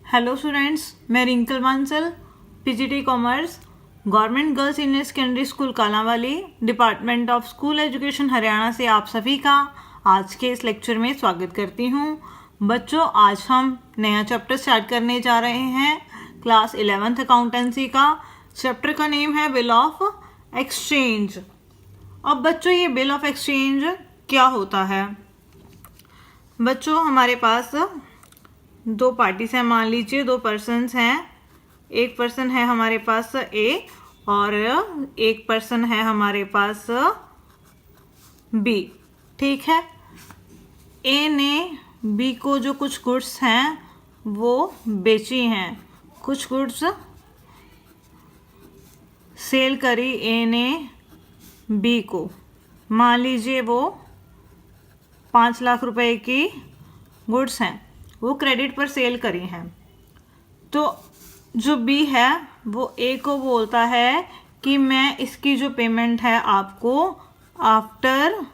Hello students, मैं Rinkal Bansal, PGT commerce, government girls senior secondary school Kalanwali, department of school education Haryana से आप सभी का आज के इस लेक्चर में स्वागत करती हूँ। बच्चों, आज हम नया चैप्टर स्टार्ट करने जा रहे हैं क्लास 11th अकाउंटेंसी का। चैप्टर का नेम है बिल ऑफ एक्सचेंज। अब बच्चों, ये बिल ऑफ एक्सचेंज क्या होता है? बच्चों, हमारे पास दो पार्टीज हैं। मान लीजिए दो पर्सन्स हैं। एक पर्सन है हमारे पास ए और एक पर्सन है हमारे पास बी। ठीक है, ए ने बी को जो कुछ गुड्स हैं वो बेची हैं, कुछ गुड्स सेल करी ए ने बी को। मान लीजिए वो 5 लाख रुपए की गुड्स हैं, वो क्रेडिट पर सेल करी हैं। तो जो बी है वो ए को बोलता है कि मैं इसकी जो पेमेंट है आपको आफ्टर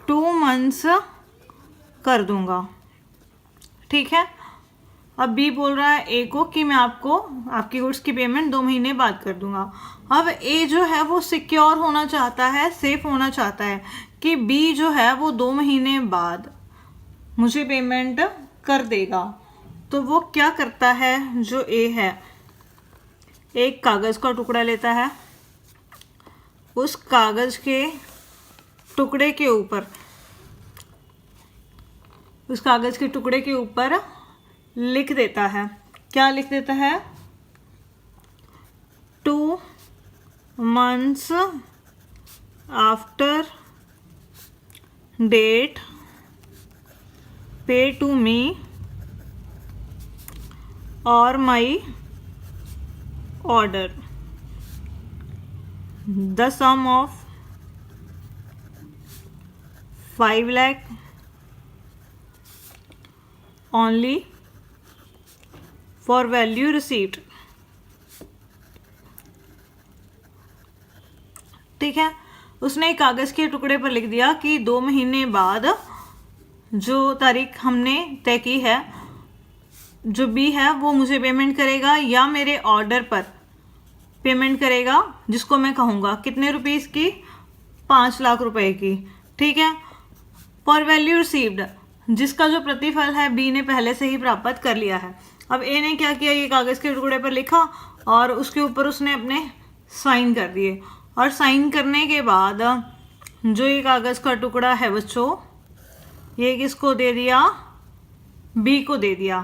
2 months कर दूंगा। ठीक है, अब बी बोल रहा है ए को कि मैं आपको आपकी गुड्स की पेमेंट 2 महीने बाद कर दूंगा। अब ए जो है वो सिक्योर होना चाहता है, सेफ होना चाहता है कि बी जो है वो 2 महीने बाद मुझे पेमेंट कर देगा। तो वो क्या करता है, जो ए है, एक कागज़ का टुकड़ा लेता है, उस कागज़ के टुकड़े के ऊपर लिख देता है। क्या लिख देता है? 2 months after date pay to me or my order the sum of 5 lakh only for value received. ठीक है, उसने एक कागज़ के टुकड़े पर लिख दिया कि 2 महीने बाद जो तारीख हमने तय की है, जो बी है वो मुझे पेमेंट करेगा या मेरे ऑर्डर पर पेमेंट करेगा, जिसको मैं कहूँगा कितने रुपीस की, 5 लाख रुपए की। ठीक है, फॉर वैल्यू रिसीव्ड, जिसका जो प्रतिफल है बी ने पहले से ही प्राप्त कर लिया है। अब ए ने क्या किया, ये कागज़ के टुकड़े पर लिखा और उसके ऊपर उसने अपने साइन कर दिए। और साइन करने के बाद जो ये कागज़ का टुकड़ा है बच्चों, ये किसको दे दिया? बी को दे दिया।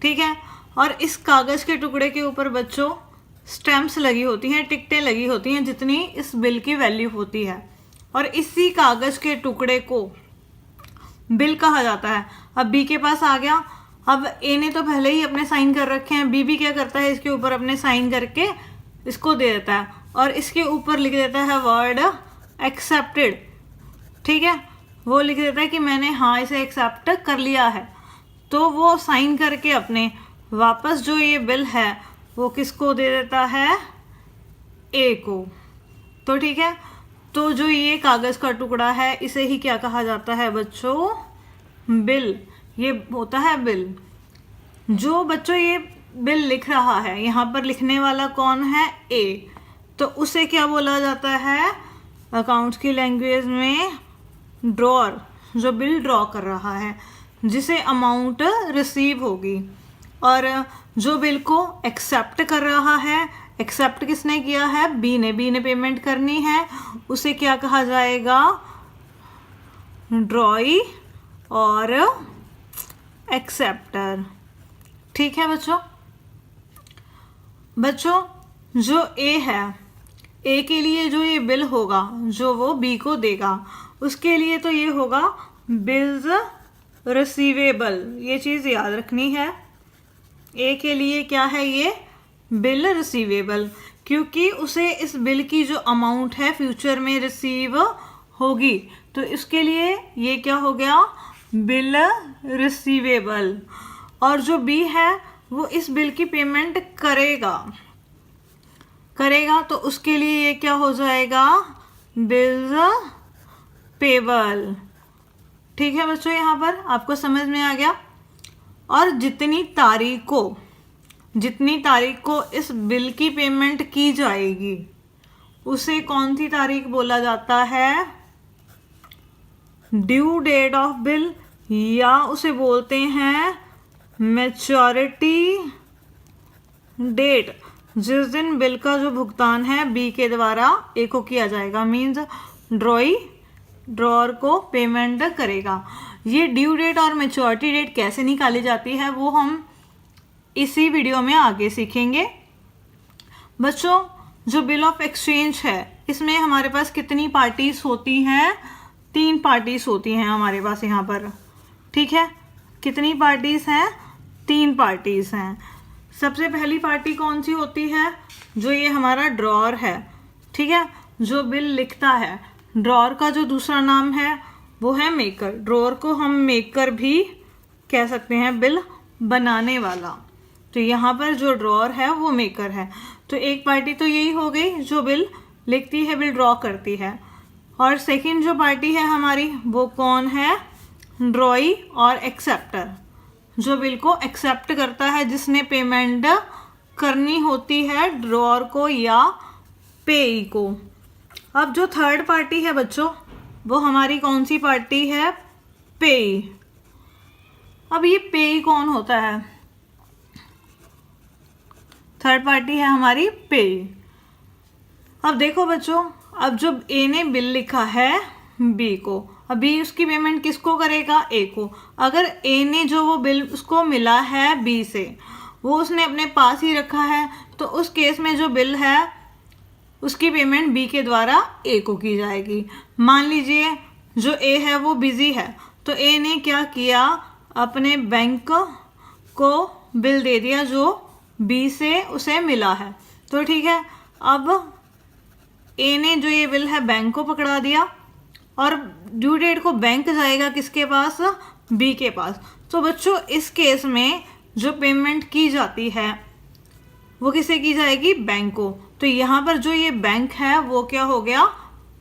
ठीक है, और इस कागज़ के टुकड़े के ऊपर बच्चों स्टैम्प्स लगी होती हैं, टिकटें लगी होती हैं, जितनी इस बिल की वैल्यू होती है। और इसी कागज़ के टुकड़े को बिल कहा जाता है। अब बी के पास आ गया। अब ए ने तो पहले ही अपने साइन कर रखे हैं, बी भी क्या करता है, इसके ऊपर अपने साइन करके इसको दे देता है और इसके ऊपर लिख देता है वर्ड एक्सेप्टेड। ठीक है, वो लिख देता है कि मैंने हाँ इसे एक्सेप्ट कर लिया है। तो वो साइन करके अपने वापस जो ये बिल है वो किसको दे देता है? ए को। तो ठीक है, तो जो ये कागज़ का टुकड़ा है इसे ही क्या कहा जाता है बच्चों? बिल। ये होता है बिल। जो बच्चों ये बिल लिख रहा है, यहाँ पर लिखने वाला कौन है? ए। तो उसे क्या बोला जाता है अकाउंट्स की लैंग्वेज में? ड्रॉअर। जो बिल ड्रॉ कर रहा है, जिसे अमाउंट रिसीव होगी। और जो बिल को एक्सेप्ट कर रहा है, एक्सेप्ट किसने किया है? बी ने। बी ने पेमेंट करनी है, उसे क्या कहा जाएगा? ड्रॉई और एक्सेप्टर। ठीक है बच्चों। जो ए है, ए के लिए जो ये बिल होगा जो वो बी को देगा, उसके लिए तो ये होगा बिल्स रिसीवेबल। ये चीज़ याद रखनी है। ए के लिए क्या है? ये बिल रिसीवेबल, क्योंकि उसे इस बिल की जो अमाउंट है फ्यूचर में रिसीव होगी। तो इसके लिए ये क्या हो गया? Bill receivable. और जो बी है वो इस बिल की पेमेंट करेगा, तो उसके लिए ये क्या हो जाएगा? Bills payable. ठीक है बच्चों, यहाँ पर आपको समझ में आ गया। और जितनी तारीख को इस बिल की पेमेंट की जाएगी उसे कौन सी तारीख बोला जाता है? ड्यू डेट ऑफ बिल, या उसे बोलते हैं मैच्योरिटी डेट, जिस दिन बिल का जो भुगतान है बी के द्वारा ए को किया जाएगा। मीन्स ड्रॉअर को पेमेंट करेगा। ये ड्यू डेट और मैच्योरिटी डेट कैसे निकाली जाती है वो हम इसी वीडियो में आगे सीखेंगे। बच्चों, जो बिल ऑफ एक्सचेंज है इसमें हमारे पास कितनी पार्टीज होती हैं? 3 पार्टीज होती हैं हमारे पास यहाँ पर। ठीक है, कितनी पार्टीज हैं? 3 पार्टीज हैं। सबसे पहली पार्टी कौन सी होती है? जो ये हमारा ड्रॉअर है, ठीक है, जो बिल लिखता है। ड्रॉअर का जो दूसरा नाम है वो है मेकर। ड्रॉअर को हम मेकर भी कह सकते हैं, बिल बनाने वाला। तो यहाँ पर जो ड्रॉअर है वो मेकर है। तो एक पार्टी तो यही हो गई जो बिल लिखती है, बिल ड्रॉ करती है। और सेकंड जो पार्टी है हमारी वो कौन है? ड्रॉई और एक्सेप्टर, जो बिल को एक्सेप्ट करता है, जिसने पेमेंट करनी होती है ड्रॉअर को या पेई को। अब जो थर्ड पार्टी है बच्चों वो हमारी कौन सी पार्टी है? पेई। अब ये पेई कौन होता है? थर्ड पार्टी है हमारी पेई। अब देखो बच्चों, अब जो ए ने बिल लिखा है बी को, अभी उसकी पेमेंट किसको करेगा? ए को। अगर ए ने जो वो बिल उसको मिला है बी से वो उसने अपने पास ही रखा है, तो उस केस में जो बिल है उसकी पेमेंट बी के द्वारा ए को की जाएगी। मान लीजिए जो ए है वो बिजी है, तो ए ने क्या किया? अपने बैंक को बिल दे दिया जो बी से उसे मिला है। तो ठीक है, अब ए ने जो ये बिल है बैंक को पकड़ा दिया और ड्यू डेट को बैंक जाएगा किसके पास? बी के पास। तो बच्चों इस केस में जो पेमेंट की जाती है वो किसे की जाएगी? बैंक को। तो यहाँ पर जो ये बैंक है वो क्या हो गया?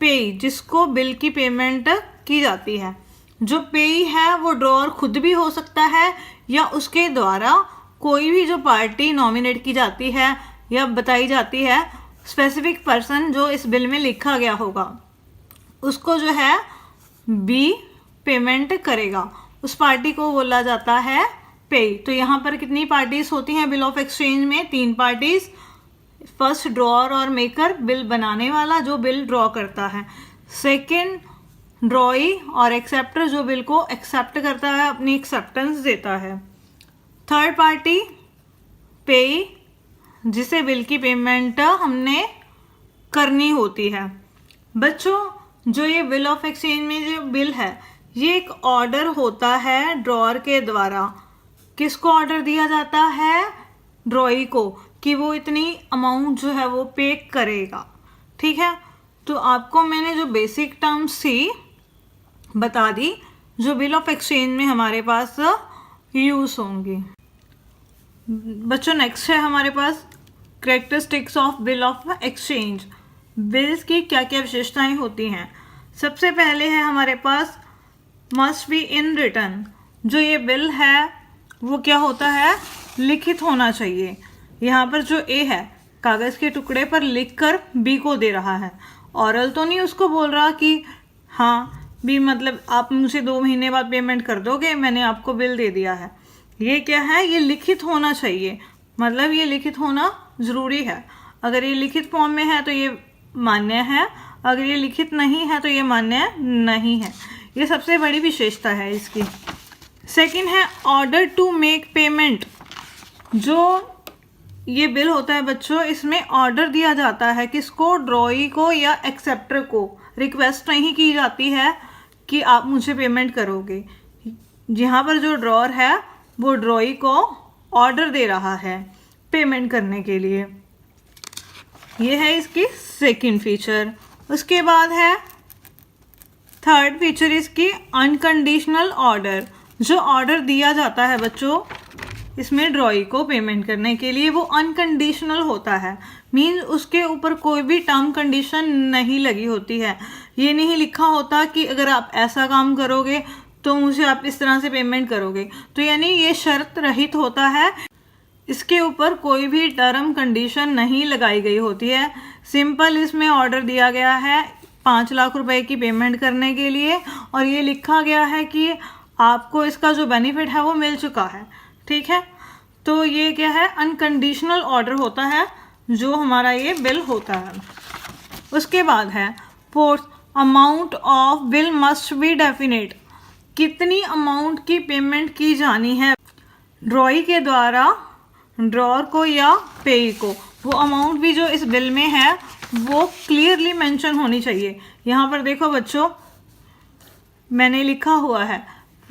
पेई, जिसको बिल की पेमेंट की जाती है। जो पेई है वो ड्रॉअर खुद भी हो सकता है या उसके द्वारा कोई भी जो पार्टी नॉमिनेट की जाती है या बताई जाती है, स्पेसिफिक पर्सन जो इस बिल में लिखा गया होगा, उसको जो है बी पेमेंट करेगा। उस पार्टी को बोला जाता है पेई। तो यहाँ पर कितनी पार्टीज होती हैं बिल ऑफ एक्सचेंज में? 3 पार्टीज। फर्स्ट ड्रॉअर और मेकर, बिल बनाने वाला जो बिल ड्रॉ करता है। सेकंड ड्रॉई और एक्सेप्टर, जो बिल को एक्सेप्ट करता है, अपनी एक्सेप्टेंस देता है। थर्ड पार्टी पेई, जिसे बिल की पेमेंट हमने करनी होती है। बच्चों, जो ये बिल ऑफ एक्सचेंज में जो बिल है ये एक ऑर्डर होता है ड्रॉअर के द्वारा। किसको ऑर्डर दिया जाता है? ड्रॉई को, कि वो इतनी अमाउंट जो है वो पे करेगा। ठीक है, तो आपको मैंने जो बेसिक टर्म्स थी बता दी जो बिल ऑफ एक्सचेंज में हमारे पास यूज होंगी। बच्चों नेक्स्ट है हमारे पास characteristics of bill of exchange. Bills की क्या क्या विशेषताएं होती हैं? सबसे पहले है हमारे पास मस्ट बी इन रिटन। जो ये बिल है वो क्या होता है? लिखित होना चाहिए। यहाँ पर जो ए है कागज़ के टुकड़े पर लिखकर बी को दे रहा है। ऑरल तो नहीं उसको बोल रहा कि हाँ बी, मतलब आप मुझे 2 महीने बाद पेमेंट कर दोगे, मैंने आपको बिल दे दिया है। ये क्या है? ये लिखित होना चाहिए, मतलब ये लिखित होना ज़रूरी है। अगर ये लिखित फॉर्म में है तो ये मान्य है, अगर ये लिखित नहीं है तो ये मान्य नहीं है। ये सबसे बड़ी विशेषता है इसकी। सेकंड है ऑर्डर टू मेक पेमेंट। जो ये बिल होता है बच्चों, इसमें ऑर्डर दिया जाता है किसको? ड्रॉई को या एक्सेप्टर को। रिक्वेस्ट नहीं की जाती है कि आप मुझे पेमेंट करोगे। यहाँ पर जो ड्रॉअर है वो ड्रॉई को ऑर्डर दे रहा है पेमेंट करने के लिए। ये है इसकी सेकंड फीचर। उसके बाद है थर्ड फीचर इसकी अनकंडीशनल ऑर्डर। जो ऑर्डर दिया जाता है बच्चों इसमें ड्रॉई को पेमेंट करने के लिए, वो अनकंडीशनल होता है। मीन्स उसके ऊपर कोई भी टर्म कंडीशन नहीं लगी होती है। ये नहीं लिखा होता कि अगर आप ऐसा काम करोगे तो मुझे आप इस तरह से पेमेंट करोगे। तो यानी ये शर्त रहित होता है, इसके ऊपर कोई भी टर्म कंडीशन नहीं लगाई गई होती है। सिंपल इसमें ऑर्डर दिया गया है 5 लाख रुपए की पेमेंट करने के लिए, और ये लिखा गया है कि आपको इसका जो बेनिफिट है वो मिल चुका है। ठीक है, तो ये क्या है, अनकंडीशनल ऑर्डर होता है जो हमारा ये बिल होता है। उसके बाद है fourth, amount of bill must be definite. कितनी अमाउंट की पेमेंट की जानी है ड्रॉई के द्वारा ड्रॉर को या पेई को, वो अमाउंट भी जो इस बिल में है वो क्लियरली मेंशन होनी चाहिए। यहाँ पर देखो बच्चों, मैंने लिखा हुआ है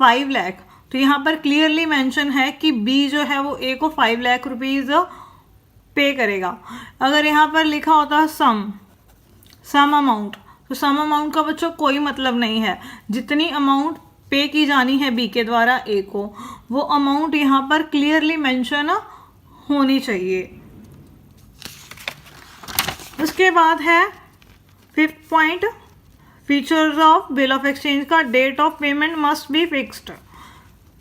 5 लाख, तो यहाँ पर क्लियरली मेंशन है कि बी जो है वो ए को 5 लाख रुपीज़ पे करेगा। अगर यहाँ पर लिखा होता सम अमाउंट, तो सम अमाउंट का बच्चों कोई मतलब नहीं है। जितनी अमाउंट पे की जानी है बी के द्वारा ए को, वो अमाउंट यहाँ पर क्लियरली मेंशन होनी चाहिए। उसके बाद है 5th point, features of bill of exchange का, date of payment must be fixed.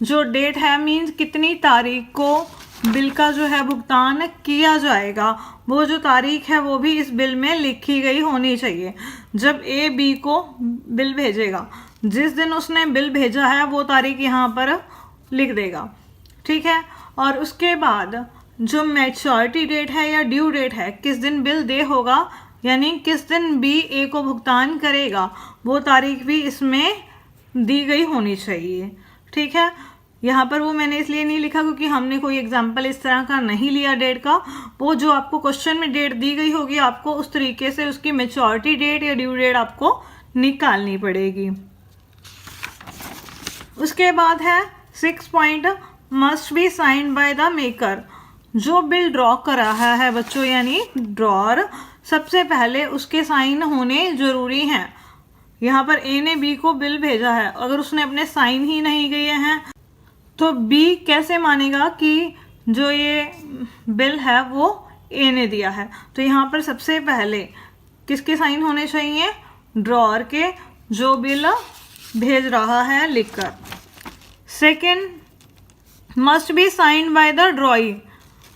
जो डेट है मीन्स कितनी तारीख को बिल का जो है भुगतान किया जाएगा, वो जो तारीख है वो भी इस बिल में लिखी गई होनी चाहिए। जब ए बी को बिल भेजेगा, जिस दिन उसने बिल भेजा है वो तारीख यहाँ पर लिख देगा। ठीक है, और उसके बाद जो मैच्योरिटी डेट है या ड्यू डेट है, किस दिन बिल दे होगा, यानी किस दिन बी ए को भुगतान करेगा, वो तारीख भी इसमें दी गई होनी चाहिए। ठीक है, यहाँ पर वो मैंने इसलिए नहीं लिखा क्योंकि हमने कोई एग्जाम्पल इस तरह का नहीं लिया डेट का। वो जो आपको क्वेश्चन में डेट दी गई होगी, आपको उस तरीके से उसकी मैच्योरिटी डेट या ड्यू डेट आपको निकालनी पड़ेगी। उसके बाद है 6th point, must be signed by the maker. जो बिल ड्रॉ कर रहा है बच्चों, यानी ड्रॉर, सबसे पहले उसके साइन होने ज़रूरी हैं। यहाँ पर ए ने बी को बिल भेजा है, अगर उसने अपने साइन ही नहीं किए हैं तो बी कैसे मानेगा कि जो ये बिल है वो ए ने दिया है। तो यहाँ पर सबसे पहले किसके साइन होने चाहिए, ड्रॉर के, जो बिल भेज रहा है लिखकर। Second, must be signed by the ड्रॉई।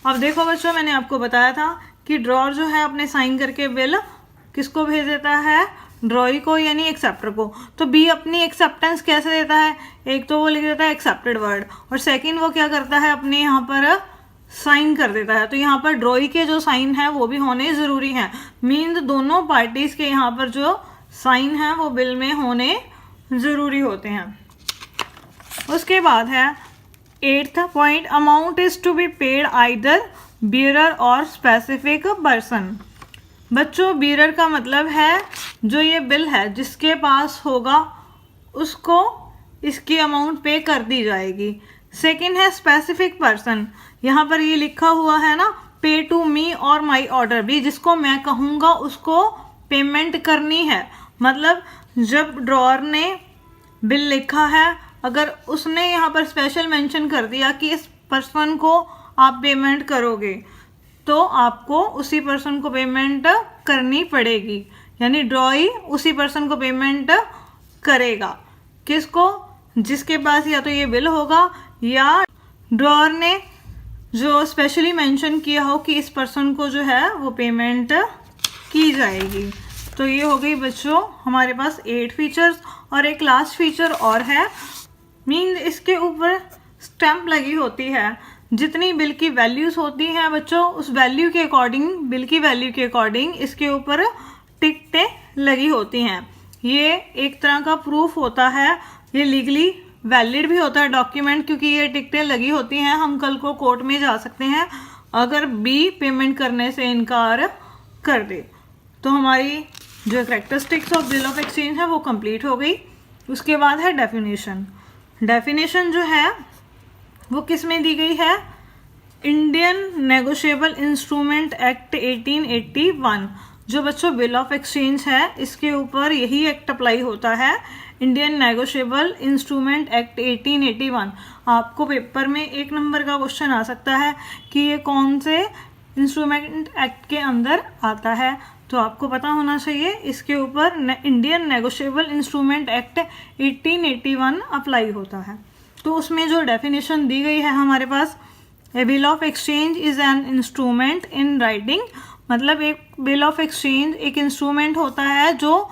अब देखो बच्चों, मैंने आपको बताया था कि ड्रॉर जो है अपने साइन करके बिल किसको भेज देता है, ड्रॉई को, यानी एक्सेप्टर को। तो बी अपनी एक्सेप्टेंस कैसे देता है, एक तो वो लिख देता है एक्सेप्टेड वर्ड, और सेकंड वो क्या करता है, अपने यहाँ पर साइन कर देता है। तो यहाँ पर ड्रॉई के जो साइन है वो भी होने ज़रूरी हैं। मीन्स दोनों पार्टीज़ के यहाँ पर जो साइन है वो बिल में होने ज़रूरी होते हैं। उसके बाद है 8th point, amount is to be paid either bearer or specific person. बच्चों, बियरर का मतलब है जो ये बिल है जिसके पास होगा उसको इसकी अमाउंट पे कर दी जाएगी। सेकंड है स्पेसिफिक पर्सन, यहाँ पर ये लिखा हुआ है ना, पे to me or my order भी, जिसको मैं कहूँगा उसको पेमेंट करनी है। मतलब जब ड्रॉर ने बिल लिखा है, अगर उसने यहाँ पर स्पेशल मेंशन कर दिया कि इस पर्सन को आप पेमेंट करोगे, तो आपको उसी पर्सन को पेमेंट करनी पड़ेगी। यानी ड्रॉई उसी पर्सन को पेमेंट करेगा। किसको, जिसके पास या तो ये बिल होगा या ड्रॉर ने जो स्पेशली मेंशन किया हो कि इस पर्सन को जो है वो पेमेंट की जाएगी। तो ये हो गई बच्चों हमारे पास 8 फीचर्स, और एक लास्ट फीचर और है, मीन इसके ऊपर स्टैम्प लगी होती है। जितनी बिल की वैल्यूज़ होती हैं बच्चों, उस वैल्यू के अकॉर्डिंग, बिल की वैल्यू के अकॉर्डिंग इसके ऊपर टिकटें लगी होती हैं। ये एक तरह का प्रूफ होता है, ये लीगली वैलिड भी होता है डॉक्यूमेंट, क्योंकि ये टिकटें लगी होती हैं। हम कल को कोर्ट में जा सकते हैं अगर बी पेमेंट करने से इनकार कर दे। तो हमारी जो characteristics of bill of exchange है वो कंप्लीट हो गई। उसके बाद है डेफिनेशन। डेफिनेशन जो है वो किस में दी गई है, इंडियन नेगोशिएबल इंस्ट्रूमेंट एक्ट 1881। जो बच्चों बिल ऑफ एक्सचेंज है इसके ऊपर यही एक्ट अप्लाई होता है, इंडियन नेगोशिएबल इंस्ट्रूमेंट एक्ट 1881। आपको पेपर में 1 नंबर का क्वेश्चन आ सकता है कि ये कौन से इंस्ट्रूमेंट एक्ट के अंदर आता है। तो आपको पता होना चाहिए इसके ऊपर Indian negotiable instrument act 1881 apply होता है। तो उसमें जो डेफिनेशन दी गई है हमारे पास, a bill of exchange is an instrument in writing, मतलब एक बिल ऑफ एक्सचेंज एक इंस्ट्रूमेंट होता है जो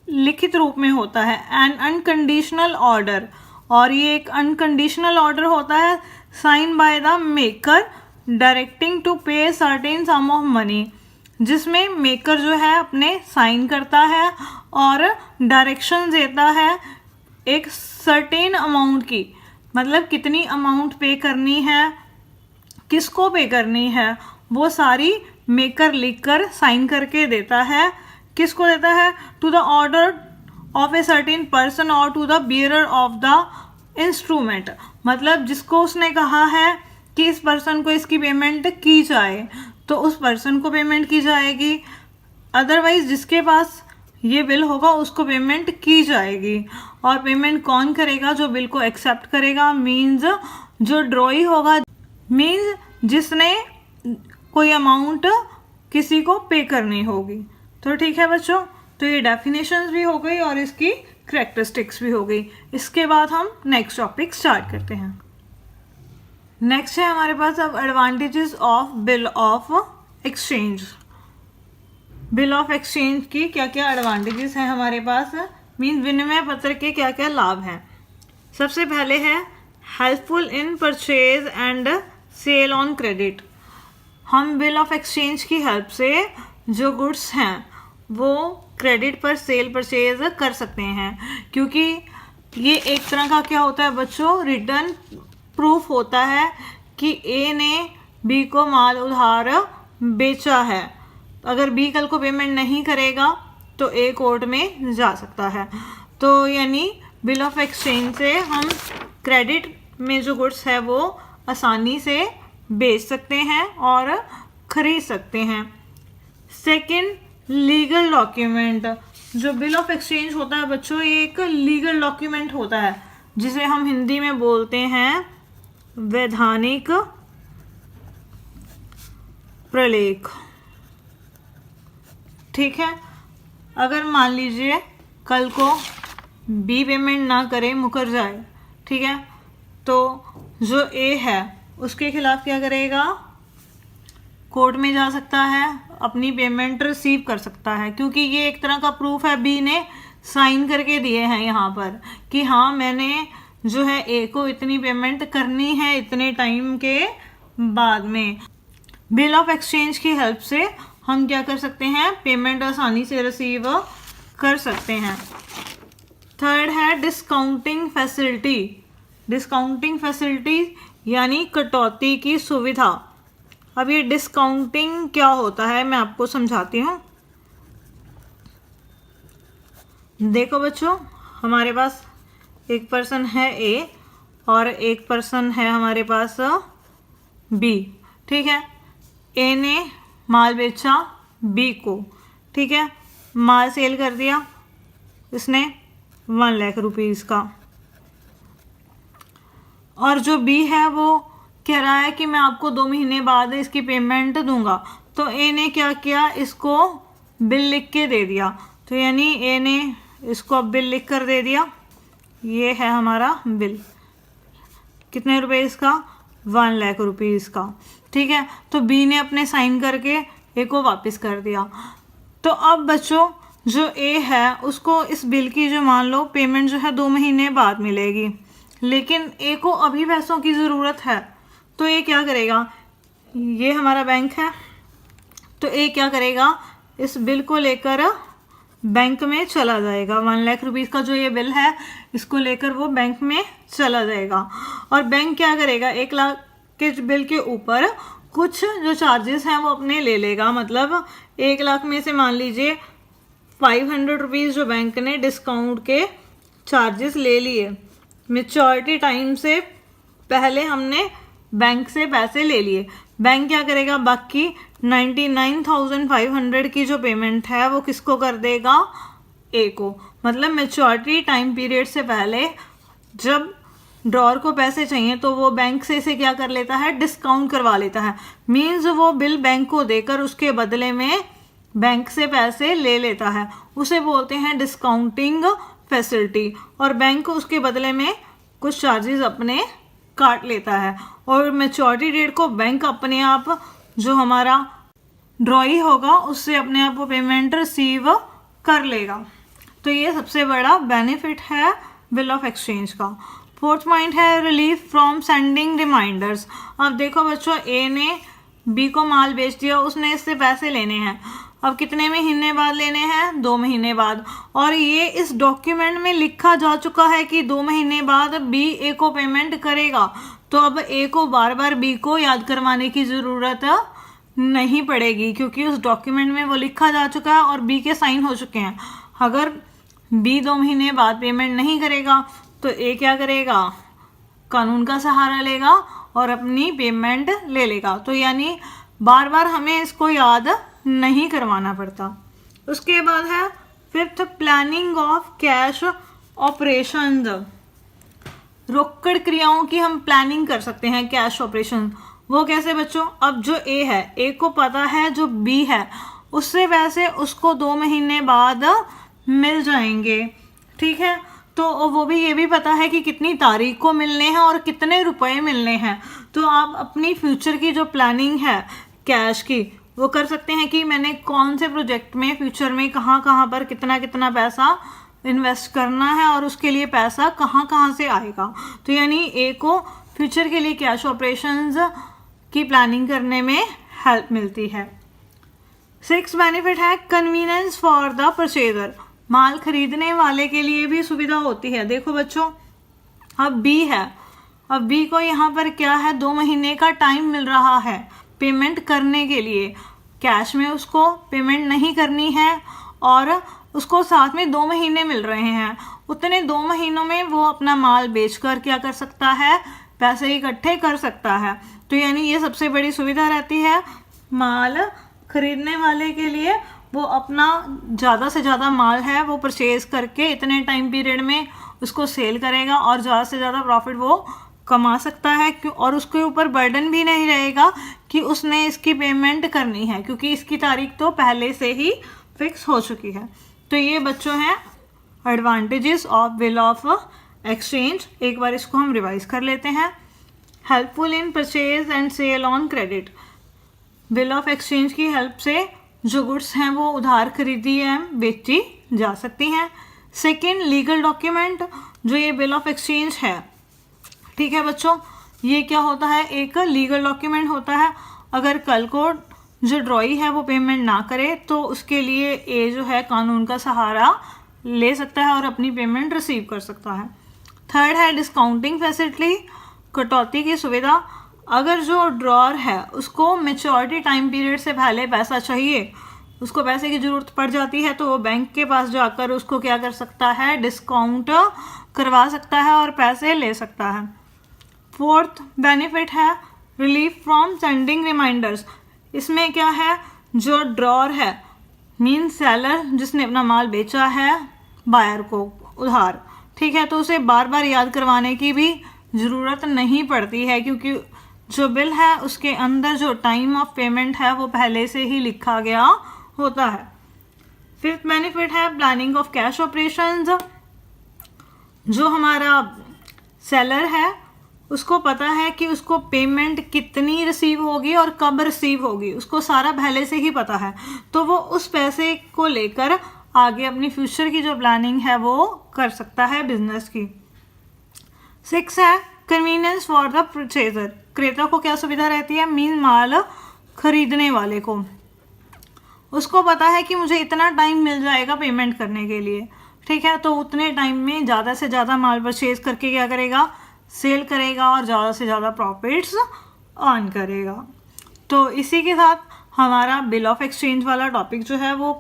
लिखित रूप में होता है। एन अनकंडीशनल ऑर्डर, और ये एक अनकंडीशनल ऑर्डर होता है sign by the maker directing to pay certain sum of money, जिसमें मेकर जो है अपने साइन करता है और डायरेक्शन देता है एक सर्टेन अमाउंट की, मतलब कितनी अमाउंट पे करनी है, किसको पे करनी है, वो सारी मेकर लिखकर साइन करके देता है। किसको देता है? To the order of a certain person और to the bearer of the instrument, मतलब जिसको उसने कहा है कि इस पर्सन को इसकी पेमेंट की जाए तो उस पर्सन को पेमेंट की जाएगी, अदरवाइज जिसके पास ये बिल होगा उसको पेमेंट की जाएगी। और पेमेंट कौन करेगा? जो बिल को एक्सेप्ट करेगा, मीन्स जो ड्रॉई होगा, मीन्स जिसने कोई अमाउंट किसी को पे करनी होगी। तो ठीक है बच्चों, तो ये डेफिनेशंस भी हो गई और इसकी करैक्टरिस्टिक्स भी हो गई। इसके बाद हम नेक्स्ट टॉपिक स्टार्ट करते हैं। नेक्स्ट है हमारे पास अब advantages of bill of exchange. Bill of exchange की क्या क्या एडवांटेजेस हैं हमारे पास, मीन्स विनिमय पत्र के क्या क्या लाभ हैं। सबसे पहले है helpful in purchase and sale on credit. हम बिल ऑफ एक्सचेंज की हेल्प से जो गुड्स हैं वो क्रेडिट पर सेल परचेज कर सकते हैं, क्योंकि ये एक तरह का क्या होता है बच्चों, रिटर्न प्रूफ होता है कि ए ने बी को माल उधार बेचा है। अगर बी कल को पेमेंट नहीं करेगा तो ए कोर्ट में जा सकता है। तो यानी बिल ऑफ एक्सचेंज से हम क्रेडिट में जो गुड्स है वो आसानी से बेच सकते हैं और खरीद सकते हैं। Second, legal document. जो बिल ऑफ एक्सचेंज होता है बच्चों, ये एक लीगल डॉक्यूमेंट होता है जिसे हम हिंदी में बोलते हैं वैधानिक प्रलेख। ठीक है, अगर मान लीजिए कल को बी पेमेंट ना करे, मुकर जाए, ठीक है, तो जो ए है उसके खिलाफ क्या करेगा? कोर्ट में जा सकता है, अपनी पेमेंट रिसीव कर सकता है, क्योंकि ये एक तरह का प्रूफ है, बी ने साइन करके दिए हैं यहाँ पर कि हाँ मैंने जो है ए को इतनी पेमेंट करनी है इतने टाइम के बाद में। बिल ऑफ एक्सचेंज की हेल्प से हम क्या कर सकते हैं? पेमेंट आसानी से रिसीव कर सकते हैं। थर्ड है डिस्काउंटिंग फैसिलिटी। डिस्काउंटिंग फैसिलिटी यानी कटौती की सुविधा। अब ये डिस्काउंटिंग क्या होता है मैं आपको समझाती हूँ। देखो बच्चों, हमारे पास एक पर्सन है ए और एक पर्सन है हमारे पास बी। ठीक है, ए ने माल बेचा बी को, ठीक है, माल सेल कर दिया इसने 1 लाख रुपीज़ का, और जो बी है वो कह रहा है कि मैं आपको 2 महीने बाद इसकी पेमेंट दूंगा। तो ए ने क्या किया? इसको बिल लिख के दे दिया। तो यानी ए ने इसको अब बिल लिख कर दे दिया। ये है हमारा बिल, कितने रुपए इसका? 1 लाख रुपीज़ का। ठीक है, तो बी ने अपने साइन करके ए को वापस कर दिया। तो अब बच्चों जो ए है उसको इस बिल की जो मान लो पेमेंट जो है 2 महीने बाद मिलेगी, लेकिन ए को अभी पैसों की ज़रूरत है। तो ए क्या करेगा? ये हमारा बैंक है, तो ए क्या करेगा? इस बिल को लेकर बैंक में चला जाएगा। 1 लाख रुपीज़ का जो ये बिल है इसको लेकर वो बैंक में चला जाएगा, और बैंक क्या करेगा? 1 लाख के बिल के ऊपर कुछ जो चार्जेस हैं वो अपने ले लेगा। मतलब 1 लाख में से मान लीजिए 500 रुपीज़ जो बैंक ने डिस्काउंट के चार्जेस ले लिए, मैच्योरिटी टाइम से पहले हमने बैंक से पैसे ले लिए। बैंक क्या करेगा? बाकी 99,500 की जो पेमेंट है वो किसको कर देगा? ए को। मतलब मैच्योरिटी टाइम पीरियड से पहले जब ड्रॉर को पैसे चाहिए तो वो बैंक से इसे क्या कर लेता है? डिस्काउंट करवा लेता है। मीन्स वो बिल बैंक को देकर उसके बदले में बैंक से पैसे ले लेता है उसे बोलते हैं डिस्काउंटिंग फैसिलिटी, और बैंक उसके बदले में कुछ चार्जेस अपने काट लेता है। और मैच्योरिटी डेट को बैंक अपने आप जो हमारा ड्रॉई होगा उससे अपने आप वो पेमेंट रिसीव कर लेगा। तो ये सबसे बड़ा बेनिफिट है बिल ऑफ एक्सचेंज का। फोर्थ पॉइंट है रिलीफ फ्रॉम सेंडिंग रिमाइंडर्स। अब देखो बच्चों, ए ने बी को माल बेच दिया, उसने इससे पैसे लेने हैं। अब कितने महीने बाद लेने हैं? 2 महीने बाद। और ये इस डॉक्यूमेंट में लिखा जा चुका है कि 2 महीने बाद बी ए को पेमेंट करेगा। तो अब ए को बार बार बी को याद करवाने की ज़रूरत नहीं पड़ेगी, क्योंकि उस डॉक्यूमेंट में वो लिखा जा चुका है और बी के साइन हो चुके हैं। अगर बी 2 महीने बाद पेमेंट नहीं करेगा तो ए क्या करेगा? कानून का सहारा लेगा और अपनी पेमेंट ले लेगा। तो यानी बार बार हमें इसको याद नहीं करवाना पड़ता। उसके बाद है fifth, planning of cash operations. रोकड़ क्रियाओं की हम प्लानिंग कर सकते हैं कैश ऑपरेशन। वो कैसे बच्चों? अब जो ए है, ए को पता है जो बी है उससे पैसे उसको 2 महीने बाद मिल जाएंगे, ठीक है। तो वो भी ये भी पता है कि कितनी तारीख को मिलने हैं और कितने रुपए मिलने हैं। तो आप अपनी फ्यूचर की जो प्लानिंग है कैश की वो कर सकते हैं कि मैंने कौन से प्रोजेक्ट में फ्यूचर में कहाँ कहाँ पर कितना कितना पैसा इन्वेस्ट करना है और उसके लिए पैसा कहाँ कहाँ से आएगा। तो यानी ए को फ्यूचर के लिए कैश ऑपरेशंस की प्लानिंग करने में हेल्प मिलती है। 6 बेनिफिट है कन्वीनियंस फॉर द परचेजर। माल खरीदने वाले के लिए भी सुविधा होती है। देखो बच्चों, अब बी है, अब बी को यहाँ पर क्या है, 2 महीने का टाइम मिल रहा है पेमेंट करने के लिए। कैश में उसको पेमेंट नहीं करनी है और उसको साथ में 2 महीने मिल रहे हैं। उतने 2 महीनों में वो अपना माल बेचकर क्या कर सकता है? पैसे इकट्ठे कर सकता है। तो यानी ये सबसे बड़ी सुविधा रहती है माल खरीदने वाले के लिए। वो अपना ज़्यादा से ज़्यादा माल है वो परचेज़ करके इतने टाइम पीरियड में उसको सेल करेगा और ज़्यादा से ज़्यादा प्रॉफिट वो कमा सकता है। और उसके ऊपर बर्डन भी नहीं रहेगा कि उसने इसकी पेमेंट करनी है, क्योंकि इसकी तारीख तो पहले से ही फिक्स हो चुकी है। तो ये बच्चों हैं advantages of bill of exchange. एक बार इसको हम रिवाइज कर लेते हैं। Helpful in purchase and sale on credit. Bill of exchange की हेल्प से जो गुड्स हैं वो उधार खरीदी या बेची जा सकती हैं। Second, legal document. जो ये बिल ऑफ एक्सचेंज है, ठीक है बच्चों, ये क्या होता है? एक लीगल डॉक्यूमेंट होता है। अगर कल को जो ड्रॉई है वो पेमेंट ना करे तो उसके लिए ए जो है कानून का सहारा ले सकता है और अपनी पेमेंट रिसीव कर सकता है। थर्ड है डिस्काउंटिंग फैसिलिटी, कटौती की सुविधा। अगर जो ड्रॉर है उसको मैच्योरिटी टाइम पीरियड से पहले पैसा चाहिए, उसको पैसे की ज़रूरत पड़ जाती है, तो वो बैंक के पास जाकर उसको क्या कर सकता है? डिस्काउंट करवा सकता है और पैसे ले सकता है। फोर्थ बेनिफिट है रिलीफ फ्रॉम सेंडिंग रिमाइंडर्स। इसमें क्या है, जो ड्रॉर है मीन सेलर जिसने अपना माल बेचा है बायर को उधार, ठीक है, तो उसे बार बार याद करवाने की भी ज़रूरत नहीं पड़ती है, क्योंकि जो बिल है उसके अंदर जो टाइम ऑफ पेमेंट है वो पहले से ही लिखा गया होता है। फिफ्थ बेनिफिट है प्लानिंग ऑफ कैश ऑपरेशंस। जो हमारा सेलर है उसको पता है कि उसको पेमेंट कितनी रिसीव होगी और कब रिसीव होगी, उसको सारा पहले से ही पता है, तो वो उस पैसे को लेकर आगे अपनी फ्यूचर की जो प्लानिंग है वो कर सकता है बिजनेस की। 6 है कन्वीनियंस फॉर द परचेजर। क्रेता को क्या सुविधा रहती है? मीन माल खरीदने वाले को उसको पता है कि मुझे इतना टाइम मिल जाएगा पेमेंट करने के लिए, ठीक है, तो उतने टाइम में ज़्यादा से ज़्यादा माल परचेज करके क्या करेगा? सेल करेगा और ज़्यादा से ज़्यादा प्रॉफिट्स अर्न करेगा। तो इसी के साथ हमारा बिल ऑफ एक्सचेंज वाला टॉपिक जो है वो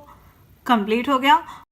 कंप्लीट हो गया।